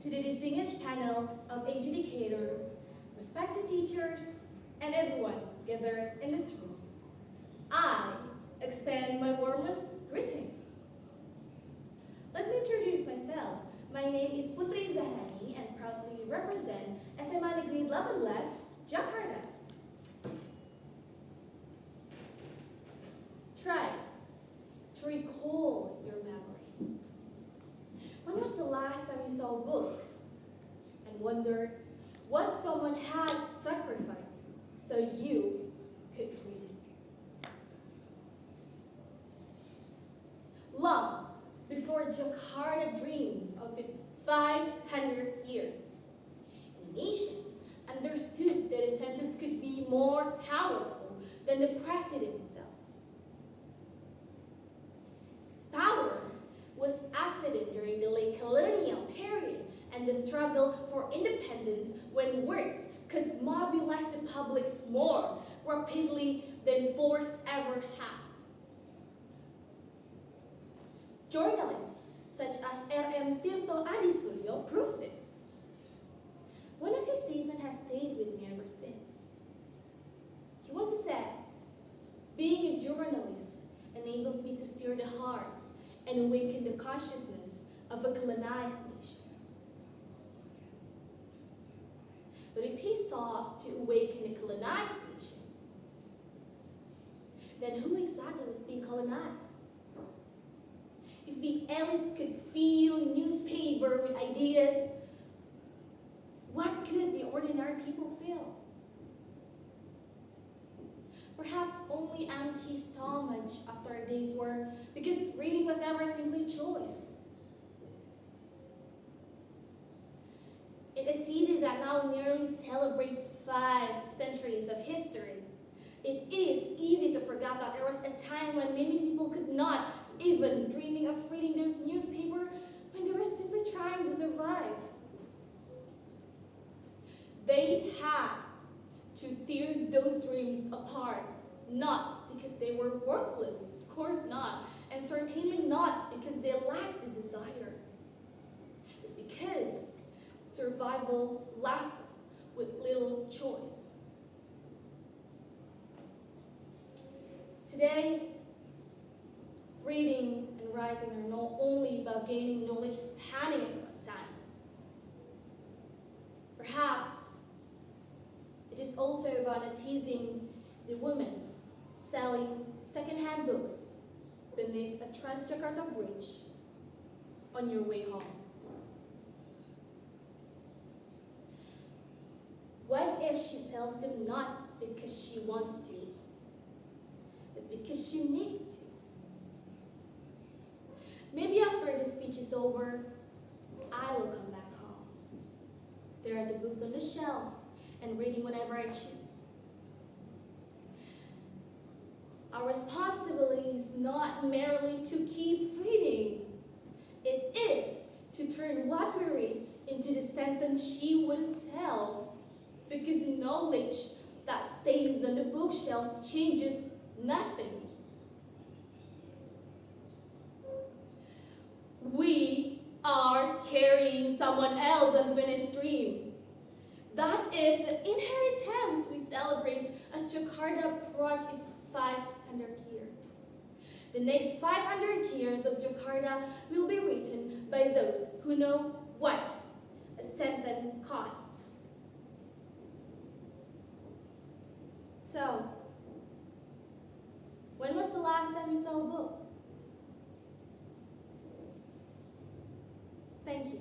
to the distinguished panel of age educator, respected teachers, and everyone gathered in this room. I extend my warmest greetings. Let me introduce myself. My name is Putri Zahrani and proudly represent SMA Negeri 18, Jakarta. Try to recall your memory. When was the last time you saw a book and wondered what someone had sacrificed so you could read it? Long before Jakarta dreams of its 500 years, nations understood that a sentence could be more powerful than the president itself. Its power was evident during the late colonial period and the struggle for independence, when words could mobilize the publics more rapidly than force ever had. Journalists such as R.M. Tirto Adisuryo proved this. One of his statements has stayed with me ever since. He once said, "Being a journalist enabled me to stir the hearts and awaken the consciousness of a colonized nation." But if he sought to awaken a colonized nation, then who exactly was being colonized? If the elites could fill a newspaper with ideas, what could the ordinary people feel? Perhaps only empty stomach after a day's work, because reading was never simply choice. In a city that now nearly celebrates 5 centuries of history, it is easy to forget that there was a time when many people could not even dreaming of reading those newspapers, when they were simply trying to survive. They had to tear those dreams apart, not because they were worthless, of course not, and certainly not because they lacked the desire, but because survival left them with little choice. Today, reading and writing are not only about gaining knowledge spanning across times. Perhaps it is also about teasing the women selling second-hand books beneath a Transjakarta bridge on your way home. What if she sells them not because she wants to, but because she needs to? Maybe after the speech is over, I will come back home, stare at the books on the shelves, and reading whenever I choose. Our responsibility is not merely to keep reading. It is to turn what we read into the sentence she wouldn't sell, because knowledge that stays on the bookshelf changes nothing. We are carrying someone else's unfinished dream. That is the inheritance we celebrate as Jakarta approaches its 500th year. The next 500 years of Jakarta will be written by those who know what a sentence costs. So, when was the last time you saw a book? Thank you.